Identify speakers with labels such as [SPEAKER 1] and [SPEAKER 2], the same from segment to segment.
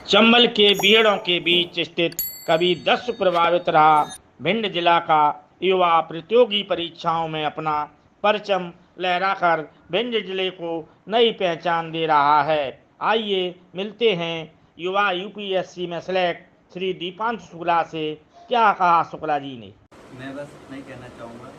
[SPEAKER 1] चंबल के बीहड़ों के बीच स्थित कभी 10 प्रभावित रहा भिंड जिला का युवा प्रतियोगी परीक्षाओं में अपना परचम लहराकर भिंड जिले को नई पहचान दे रहा है। आइए मिलते हैं युवा यूपीएससी में सेलेक्ट श्री दीपांशु शुक्ला से। क्या कहा शुक्ला जी ने?
[SPEAKER 2] मैं बस इतना ही कहना चाहूँगा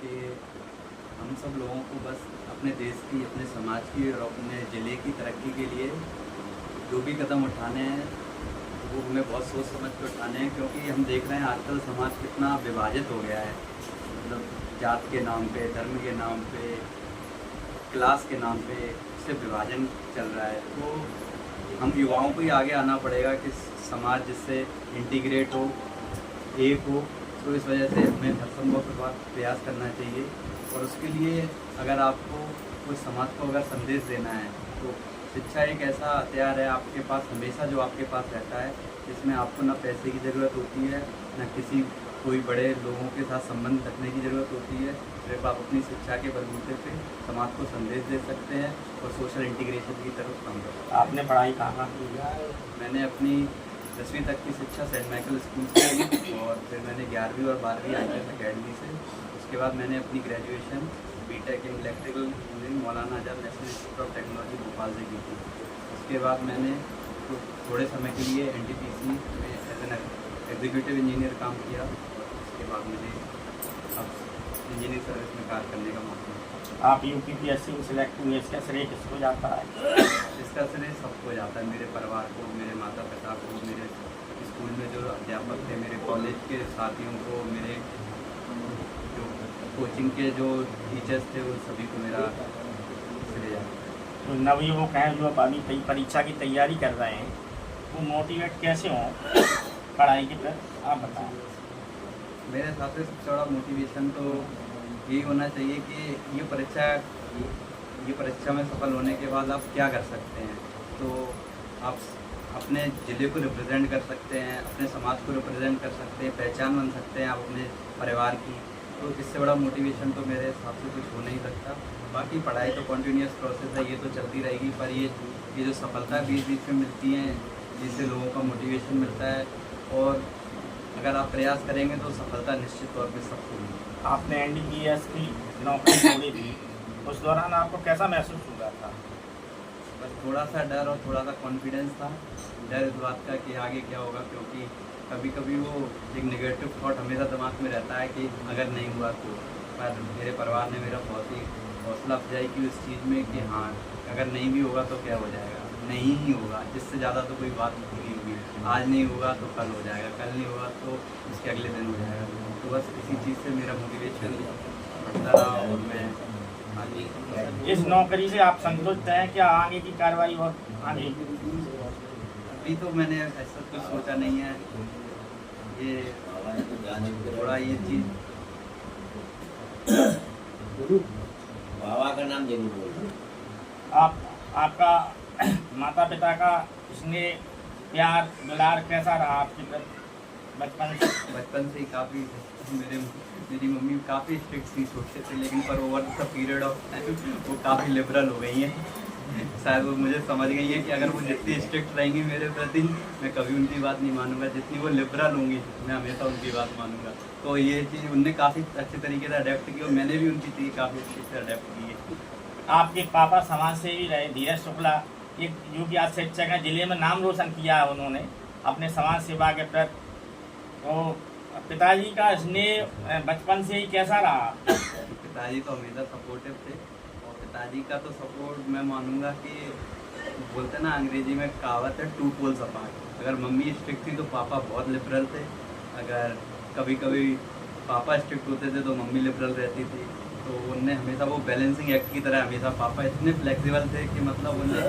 [SPEAKER 2] कि हम सब लोगों को बस अपने देश की, अपने समाज की और अपने ज़िले की तरक्की के लिए जो भी कदम उठाने हैं वो हमें बहुत सोच समझ के उठाने हैं, क्योंकि हम देख रहे हैं आजकल समाज कितना विभाजित हो गया है। मतलब जात के नाम पे, धर्म के नाम पे, क्लास के नाम पे इससे विभाजन चल रहा है। तो हम युवाओं को ही आगे आना पड़ेगा कि समाज जिससे इंटीग्रेट हो, एक हो। तो इस वजह से हमें हर संभव प्रयास करना चाहिए। और उसके लिए अगर आपको कोई समाज को अगर संदेश देना है तो शिक्षा एक ऐसा हथियार है आपके पास हमेशा, जो आपके पास रहता है, जिसमें आपको ना पैसे की ज़रूरत होती है, ना किसी कोई बड़े लोगों के साथ संबंध रखने की ज़रूरत होती है। सिर्फ आप अपनी शिक्षा के बलबूते पे समाज को संदेश दे सकते हैं और सोशल इंटीग्रेशन की तरफ काम कर सकते हैं।
[SPEAKER 1] आपने पढ़ाई कहाँ की?
[SPEAKER 2] मैंने अपनी 10वीं तक की शिक्षा सेंट माइकल स्कूल से की और फिर मैंने 11वीं और 12वीं IPS अकेडमी से। उसके बाद मैंने अपनी graduation BTech in electrical engineering Maulana Azad national institute of technology Bhopal से की थी। उसके बाद मैंने थोड़े समय के लिए NTPC में एज एन एग्जीक्यूटिव इंजीनियर काम किया और उसके बाद मुझे अब इंजीनियरिंग सर्विस में कार्य करने का मौका मिला।
[SPEAKER 1] आप यूपीएससी में सिलेक्ट हुए, इसका श्रेय किसको जाता है?
[SPEAKER 2] इसका श्रेय सबको जाता है, मेरे परिवार को, मेरे माता पिता को, मेरे स्कूल में जो अध्यापक थे, मेरे कॉलेज के साथियों को, मेरे जो कोचिंग के जो टीचर्स थे, उन सभी को मेरा श्रेय जाता है।
[SPEAKER 1] तो नवयुवक हैं जो अभी परीक्षा की तैयारी कर रहे हैं, वो मोटिवेट कैसे हों पढ़ाई की तरफ, आप बताएं।
[SPEAKER 2] मेरे हिसाब से सबसे बड़ा मोटिवेशन तो यही होना चाहिए कि ये परीक्षा में सफल होने के बाद आप क्या कर सकते हैं। तो आप अपने ज़िले को रिप्रेजेंट कर सकते हैं, अपने समाज को रिप्रेजेंट कर सकते हैं, पहचान बन सकते हैं आप अपने परिवार की। तो इससे बड़ा मोटिवेशन तो मेरे हिसाब से कुछ हो नहीं सकता। बाकी पढ़ाई तो कंटिन्यूस प्रोसेस है, ये तो चलती रहेगी, पर ये जो सफलता बीच बीच में मिलती हैं, जिससे लोगों का मोटिवेशन मिलता है, और अगर आप प्रयास करेंगे तो सफलता निश्चित तौर पर सबको मिलेगी।
[SPEAKER 1] आपने NDPS की नौकरी छोड़ी थी, उस दौरान आपको कैसा महसूस हुआ था?
[SPEAKER 2] बस थोड़ा सा डर और थोड़ा सा कॉन्फिडेंस था। डर इस बात का कि आगे क्या होगा, क्योंकि कभी कभी वो एक नेगेटिव थॉट हमेशा दिमाग में रहता है कि अगर नहीं हुआ तो। पर मेरे परिवार ने मेरा बहुत ही हौसला अफजाई की उस चीज़ में कि हाँ, अगर नहीं भी होगा तो क्या हो जाएगा, नहीं ही होगा, इससे ज़्यादा तो कोई बात नहीं होगी। आज नहीं होगा तो कल हो जाएगा, कल नहीं होगा तो उसके अगले दिन हो जाएगा। तो बस इसी चीज़ से मेरा मोटिवेशन बढ़ता रहा और मैं आगे।
[SPEAKER 1] इस नौकरी से आप संतुष्ट हैं? क्या आगे की कार्रवाई और आगे?
[SPEAKER 2] अभी तो मैंने ऐसा कुछ सोचा नहीं है। ये थोड़ा ये चीज़
[SPEAKER 3] बाबा का नाम जरूर बोलो।
[SPEAKER 1] आपका माता पिता का स्नेह, प्यार, दुलार कैसा रहा आपकी तरफ
[SPEAKER 2] बचपन से ही काफ़ी मेरी मम्मी काफ़ी स्ट्रिक्ट थी छोटे से, लेकिन पर over the period of time वो काफ़ी लिबरल हो गई हैं। शायद वो मुझे समझ गई है कि अगर वो जितनी स्ट्रिक्ट रहेंगी मेरे प्रति, मैं कभी उनकी बात नहीं मानूंगा, जितनी वो लिबरल होंगी मैं हमेशा उनकी बात मानूंगा। तो ये चीज़ उनने काफ़ी अच्छे तरीके से अडेप्ट की और मैंने भी उनकी चीज़ काफ़ी अच्छे से अडेप्ट की है।
[SPEAKER 1] आपके पापा समाज सेवी रहे, धीरज शुक्ला, एक यूपी आज शिक्षक है, जिले में नाम रोशन किया है उन्होंने अपने समाज सेवा के प्रति। तो पिताजी का स्नेह बचपन से ही कैसा रहा?
[SPEAKER 2] पिताजी तो हमेशा सपोर्टिव थे, और पिताजी का तो सपोर्ट मैं मानूंगा कि बोलते ना अंग्रेजी में कहावत है, 2 poles अपार्ट। अगर मम्मी स्ट्रिक्ट थी तो पापा बहुत लिबरल थे। अगर कभी कभी पापा स्ट्रिक्ट होते थे तो मम्मी लिबरल रहती थी। तो उनने हमेशा वो बैलेंसिंग एक्ट की तरह हमेशा पापा इतने फ्लेक्सिबल थे कि मतलब उन्हें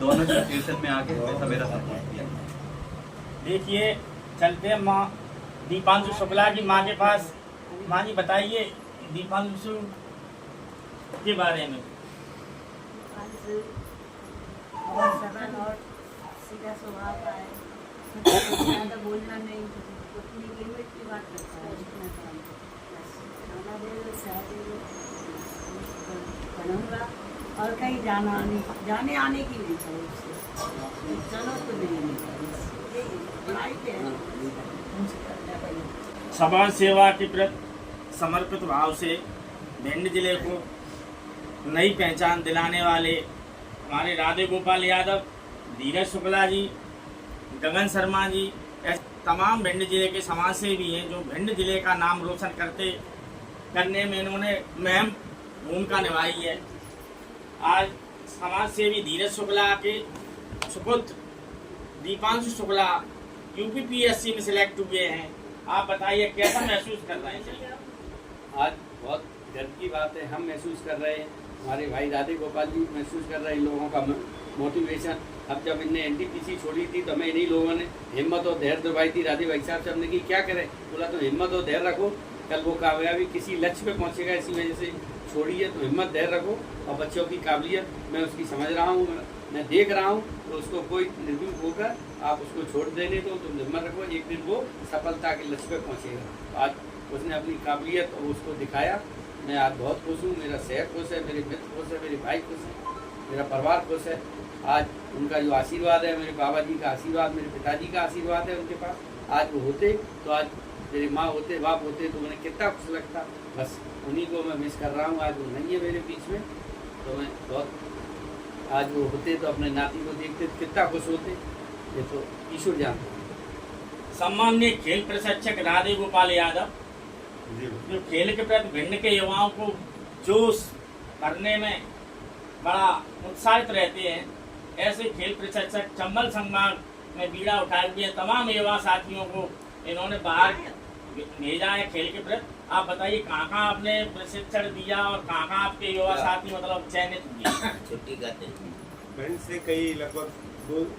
[SPEAKER 2] दोनों सिचुएशन में आके हमेशा मेरा सपोर्ट किया।
[SPEAKER 1] देखिए, चलते हैं माँ दीपांशु शुक्ला की माँ के पास। माँ जी बताइए दीपांशु के बारे में।
[SPEAKER 4] बहुत सरल और सीधा स्वभाव का है, ज़्यादा बोलना नहीं, अपनी लिमिट की बात करता है। जितना काम बस खाना दे दो, चाय दे दो, बनूंगा। और कहीं जाने आने की नहीं चाहिए उससे। चलो तो नहीं
[SPEAKER 1] समाज सेवा के प्रति समर्पित भाव से भिंड जिले को नई पहचान दिलाने वाले हमारे राधे गोपाल यादव, धीरज शुक्ला जी, गगन शर्मा जी, तमाम भिंड जिले के समाज सेवी हैं जो भिंड जिले का नाम रोशन करने में इन्होंने अहम भूमिका निभाई है। आज समाज सेवी धीरज शुक्ला के सुपुत्र दीपांशु शुक्ला यूपीपीएससी में सिलेक्ट हुए हैं। आप बताइए कैसा महसूस कर रहे हैं?
[SPEAKER 5] आज बहुत गर्व की बात है, हम महसूस कर रहे हैं, हमारे भाई राधे गोपाल जी महसूस कर रहे हैं इन लोगों का मोटिवेशन। अब जब इनने एनटीपीसी छोड़ी थी तो हमें इन्हीं लोगों ने हिम्मत और धैर्य दवाई थी। राधे भाई साहब से हमने की क्या करें, बोला तो हिम्मत और धैर्य रखो, कल वो कामयाबी किसी लक्ष्य पे पहुंचेगा, इसी वजह से छोड़ी है। तो हिम्मत धैर्य रखो और बच्चों की काबिलियत मैं उसकी समझ रहा हूँ, मैं देख रहा हूँ, तो उसको कोई निर्भीक होकर आप उसको छोड़ देने दो, तुम हिम्मत रखो, एक दिन वो सफलता के लक्ष्य पे पहुँचेगा। तो आज उसने अपनी काबिलियत और उसको दिखाया। मैं आज बहुत खुश हूँ, मेरा शहर खुश है, मेरे मित्र खुश है, मेरे भाई खुश है, मेरा परिवार खुश है। आज उनका जो आशीर्वाद है, मेरे बाबा जी का आशीर्वाद, मेरे पिताजी का आशीर्वाद है उनके पास, आज वो होते तो आज मेरे माँ होते, बाप होते तो उन्हें कितना खुश लगता। बस उन्हीं को मैं मिस कर रहा हूँ, आज वो नहीं है मेरे बीच में, तो मैं बहुत आज वो होते तो अपने नाती को देखते तो कितना खुश होते, ये तो ईश्वर जानते हैं।
[SPEAKER 1] सम्माननीय खेल प्रशिक्षक राधे गोपाल यादव जो खेल के प्रति भिंड के युवाओं को जोश भरने में बड़ा उत्साहित रहते हैं, ऐसे खेल प्रशिक्षक चंबल संभाग में बीड़ा उठाए हुए तमाम युवा साथियों को इन्होंने बाहर भेजा है खेल के प्रति। आप बताइए कहाँ आपने प्रशिक्षण दिया और कहाँ आपके युवा साथी मतलब चयनित हुए?
[SPEAKER 3] छुट्टी करते हैं।
[SPEAKER 6] भिंड से कई लगभग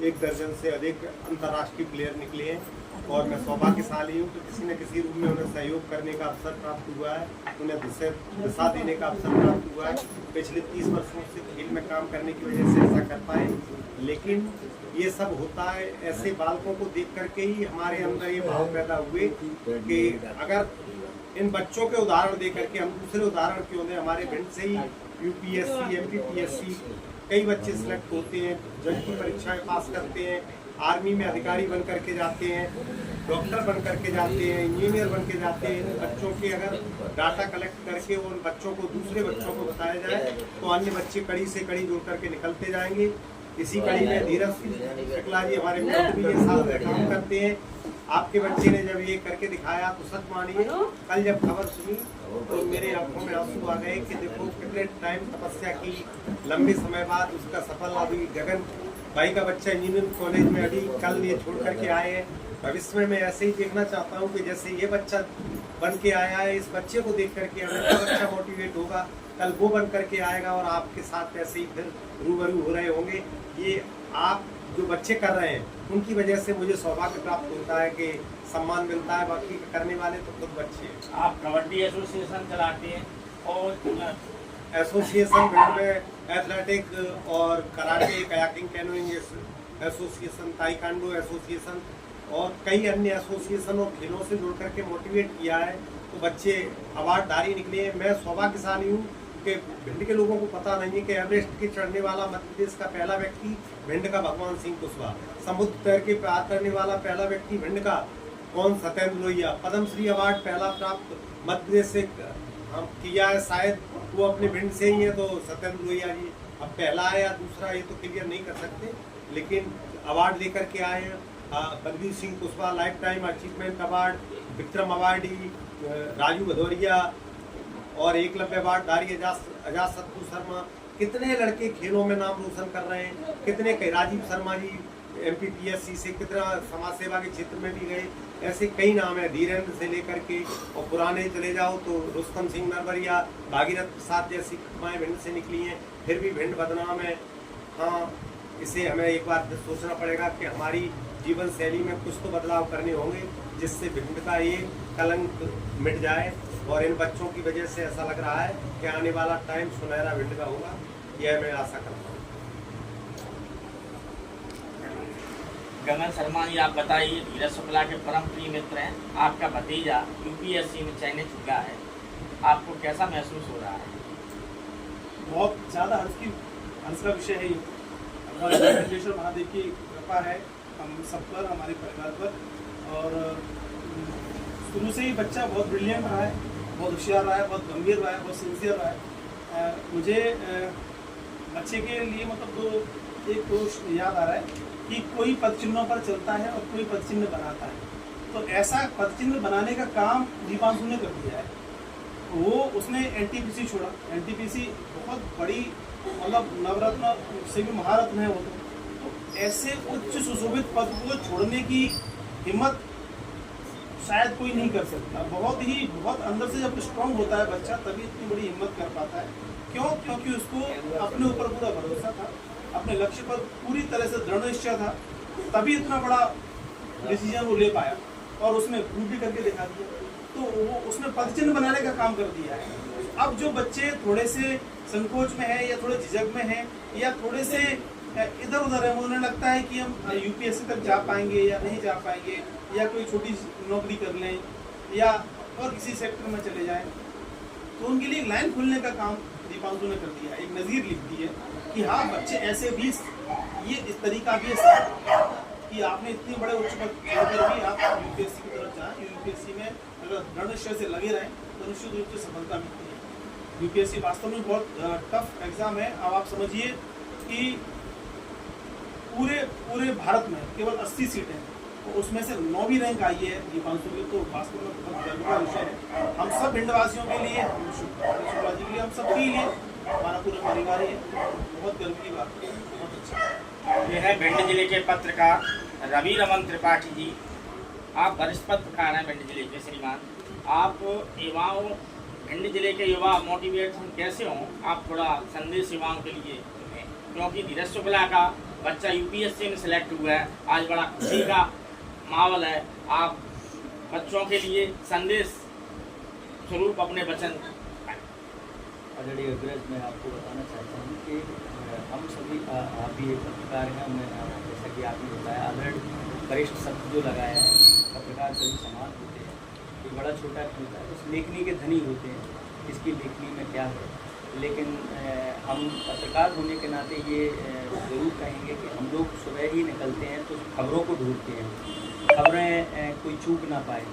[SPEAKER 6] 1 दर्जन से अधिक अंतर्राष्ट्रीय प्लेयर निकले हैं और मैं सौभाग्यशाली हूँ कि किसी न किसी रूप में उन्हें सहयोग करने का अवसर प्राप्त हुआ है, उन्हें दिशा देने का अवसर प्राप्त हुआ है। पिछले 30 वर्षों से खेल में काम करने की वजह से ऐसा कर पाए, लेकिन ये सब होता है ऐसे बालकों को देख करके ही हमारे अंदर ये भाव पैदा हुए कि अगर इन बच्चों के उदाहरण दे करके हम दूसरे उदाहरण क्यों दें। हमारे भिंड से ही यूपीएससी, एमपीपीएससी कई बच्चे सिलेक्ट होते हैं, जज की परीक्षाएं पास करते हैं, आर्मी में अधिकारी बन करके जाते हैं, डॉक्टर बन करके जाते हैं, इंजीनियर बन के जाते हैं। बच्चों के अगर डाटा कलेक्ट करके उन बच्चों को दूसरे बच्चों को बताया जाए तो अन्य बच्चे कड़ी से कड़ी जोड़ करके निकलते जाएंगे। इसी कड़ी में धीरज शुक्ला जी हमारे मित्र भी ये साथ काम करते हैं। आपके बच्चे ने जब ये करके दिखाया तो सच मानिए, कल जब खबर सुनी तो मेरे आंखों में आंसू आ गए कि देखो कितने टाइम तपस्या की, लंबे समय बाद उसका सफल अभी गगन भाई का बच्चा इंजीनियरिंग कॉलेज में अभी कल ये छोड़ करके आए हैं। भविष्य में मैं ऐसे ही देखना चाहता हूँ कि जैसे ये बच्चा बन के आया है, इस बच्चे को देख करके हमें बच्चा मोटिवेट होगा, कल वो बन करके आएगा और आपके साथ ऐसे ही फिर रूबरू हो रहे होंगे। ये आप जो बच्चे कर रहे हैं उनकी वजह से मुझे सौभाग्य प्राप्त होता है कि सम्मान मिलता है, बाकी करने वाले तो खुद बच्चे हैं।
[SPEAKER 1] आप कबड्डी एसोसिएशन चलाते हैं और
[SPEAKER 6] एसोसिएशन भिंड में एथलेटिक और karate, kayaking, canoeing association, taekwondo association और कई अन्य एसोसिएशन और खेलों से जुड़ करके मोटिवेट किया है, तो बच्चे अवार्डधारी निकले हैं। मैं सौभाग्यशाली हूँ कि भिंड के लोगों को पता नहीं है कि एवरेस्ट के चढ़ने वाला मध्य प्रदेश का पहला व्यक्ति भिंड का भगवान सिंह कुशवाहा, समुद्र तैर के पार करने वाला पहला व्यक्ति भिंड का कौन, सत्येंद्र लोहिया, पद्मश्री अवार्ड पहला प्राप्त मध्य प्रदेश से हम किया है, शायद वो अपने भिंड से ही है, तो सत्येंद्र लोहिया जी अब पहला है या दूसरा ये तो क्लियर नहीं कर सकते, लेकिन अवार्ड लेकर के आए हैं। Balbir Singh Kushwaha life time achievement award, Vikram awardee Raju Bhadauria और एकलव्य अवार्डधारी अजातशत्रु शर्मा। कितने लड़के खेलों में नाम रोशन कर रहे हैं, कितने राजीव शर्मा जी एमपीपीएससी से कितना समाज सेवा के क्षेत्र में भी गए, ऐसे कई नाम है, धीरेन्द्र से लेकर के। और पुराने चले जाओ तो रुस्तम सिंह नरवरिया, भागीरथ प्रसाद जैसी माएँ भिंड से निकली हैं, फिर भी भिंड बदनाम है। हाँ, इसे हमें एक बार सोचना पड़ेगा कि हमारी जीवन शैली में कुछ तो बदलाव करने होंगे जिससे भिंड का ये कलंक मिट जाए। और इन बच्चों की वजह से ऐसा लग रहा है कि आने वाला टाइम सुनहरा भिंड का होगा, यह मैं आशा करता हूँ।
[SPEAKER 1] गगन शर्मा जी, आप बताइए, धीरज शुक्ला के परम प्रिय मित्र हैं, आपका भतीजा यूपीएससी में चयनित हुआ है, आपको कैसा महसूस हो रहा है?
[SPEAKER 7] बहुत ज़्यादा हर्ष का विषय है। हमारे वेंकटेश्वर महादेव की कृपा है हम सब पर, हमारे परिवार पर। और शुरू से ही बच्चा बहुत ब्रिलियंट रहा है, बहुत होशियार रहा है, बहुत गंभीर रहा है, बहुत सिंसियर रहा है। मुझे बच्चे के लिए मतलब एक तो याद आ रहा है कि कोई पदचिन्हों पर चलता है और कोई पदचिन्ह बनाता है। तो ऐसा पदचिन्ह बनाने का काम दीपांशु ने कर दिया है। वो उसने एनटीपीसी छोड़ा। एनटीपीसी बहुत बड़ी मतलब नवरत्न से भी महारत्न है वो तो ऐसे उच्च सुशोभित पद को छोड़ने की हिम्मत शायद कोई नहीं कर सकता। बहुत अंदर से जब स्ट्रांग होता है बच्चा तभी इतनी बड़ी हिम्मत कर पाता है। क्यों? क्योंकि उसको अपने ऊपर पूरा भरोसा था, अपने लक्ष्य पर पूरी तरह से दृढ़ निश्चय था, तभी इतना बड़ा डिसीजन वो ले पाया और उसने प्रूव भी करके दिखा दिया। तो वो उसने पदचिन्ह बनाने का काम कर दिया है। अब जो बच्चे थोड़े से संकोच में है या थोड़े झिझक में है या थोड़े से इधर उधर है, उन्हें लगता है कि हम यूपीएससी तक जा पाएंगे या नहीं जा पाएंगे या कोई छोटी नौकरी कर लें या और किसी सेक्टर में चले जाएं, तो उनके लिए एक लाइन खोलने का काम दीपांशु ने कर दिया। एक नज़ीर लिख दी है कि हाँ बच्चे ऐसे भी ये इस तरीका भी है कि आपने इतने बड़े उच्च पद छोड़कर भी आप यूपीएससी की तरफ जाएं। यूपीएससी में अगर दृढ़ निश्चय से लगे रहें तो निश्चित रूप से सफलता मिलती है। यूपीएससी वास्तव में बहुत टफ एग्जाम है। अब आप समझिए कि पूरे भारत में केवल 80 सीटें हैं, तो उसमें से 9वीं रैंक आई है दीपांशु की। तो वास्तव में बहुत गर्व का विषय है हम सब भिंडवासियों के लिए, हम शुक्ला जी के लिए, हम सबके लिए, हमारा पूरा परिवार ही है। बहुत गर्व की बात है, बहुत अच्छा।
[SPEAKER 1] ये है भिंड जिले के पत्रकार रवि रमन त्रिपाठी जी। आप वरिष्ठ पत्रकार हैं भिंड जिले के श्रीमान। आप युवाओं, भिंड जिले के युवा मोटिवेशन कैसे हों, आप थोड़ा संदेश युवाओं के लिए दें। क्योंकि धीरज शुक्ला का बच्चा यूपीएससी में सिलेक्ट हुआ है, आज बड़ा खुशी का माहौल है। आप बच्चों के लिए संदेश स्वरूप अपने वचन।
[SPEAKER 2] आदरणीय अग्रज, मैं आपको बताना चाहता हूँ कि हम सभी, आप भी एक पत्रकार हैं, मैं जैसा कि आपने बताया आदरणीय वरिष्ठ शब्द जो लगाया है, पत्रकार सभी समान होते हैं, कोई बड़ा छोटा नहीं होता है, उस लेखनी के धनी होते हैं, इसकी लेखनी में क्या है। लेकिन हम पत्रकार होने के नाते ये ज़रूर कहेंगे कि हम लोग सुबह ही निकलते हैं तो खबरों को ढूंढते हैं, खबरें कोई चूक ना पाए।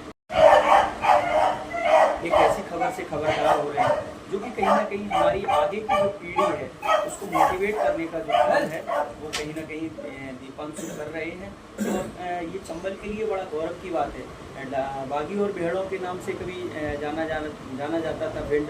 [SPEAKER 2] एक ऐसी खबर से खबरदार हो रहे हैं जो कि कहीं ना कहीं हमारी आगे की जो पीढ़ी है उसको मोटिवेट करने का जो काम है वो कहीं ना कहीं दीपांशु कर रहे हैं। और ये चंबल के लिए बड़ा गौरव की बात है। बागी और भेड़ों के नाम से कभी जाना जाता था भिंड।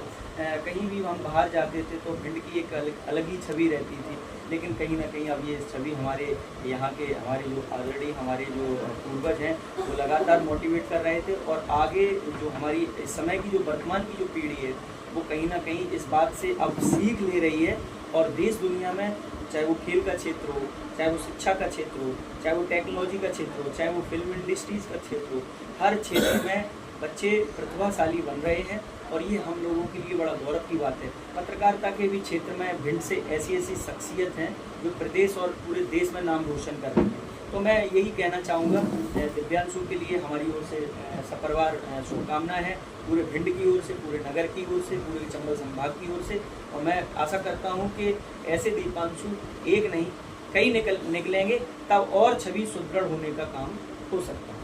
[SPEAKER 2] कहीं भी हम बाहर जाते थे तो भिंड की एक अलग ही छवि रहती थी। लेकिन कहीं ना कहीं अब ये छवि हमारे यहाँ के, हमारे जो ऑलरेडी हमारे जो पूर्वज हैं वो लगातार मोटिवेट कर रहे थे। और आगे जो हमारी इस समय की जो वर्तमान की जो पीढ़ी है वो कहीं ना कहीं इस बात से अब सीख ले रही है। और देश दुनिया में, चाहे वो खेल का क्षेत्र हो, चाहे वो शिक्षा का क्षेत्र हो, चाहे वो टेक्नोलॉजी का क्षेत्र हो, चाहे वो फिल्म इंडस्ट्रीज़ का क्षेत्र हो, हर क्षेत्र में बच्चे प्रतिभाशाली बन रहे हैं। और ये हम लोगों के लिए बड़ा गौरव की बात है। पत्रकारिता के भी क्षेत्र में भिंड से ऐसी शख्सियत हैं जो प्रदेश और पूरे देश में नाम रोशन कर रही हैं। तो मैं यही कहना चाहूँगा, दिव्यांशु के लिए हमारी ओर से सपरिवार शुभकामनाएं हैं, पूरे भिंड की ओर से, पूरे नगर की ओर से, पूरे चंबल संभाग की ओर से। और मैं आशा करता हूँ कि ऐसे दीपांशु एक नहीं कई निकलेंगे, तब और छवि सुदृढ़ होने का काम हो सकता है।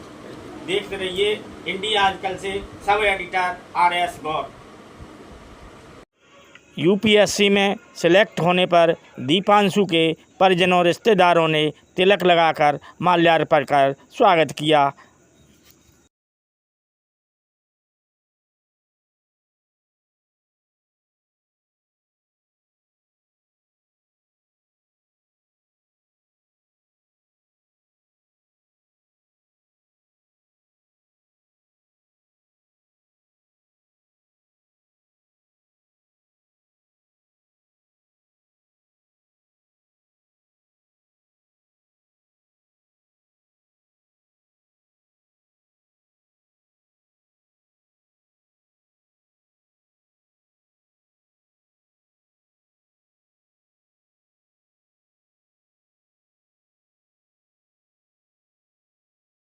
[SPEAKER 1] देखते रहिए इंडिया आजकल से सब एडिटर RS गौर। यूपीएससी में सिलेक्ट होने पर दीपांशु के परिजनों रिश्तेदारों ने तिलक लगाकर माल्यार्पण कर स्वागत किया।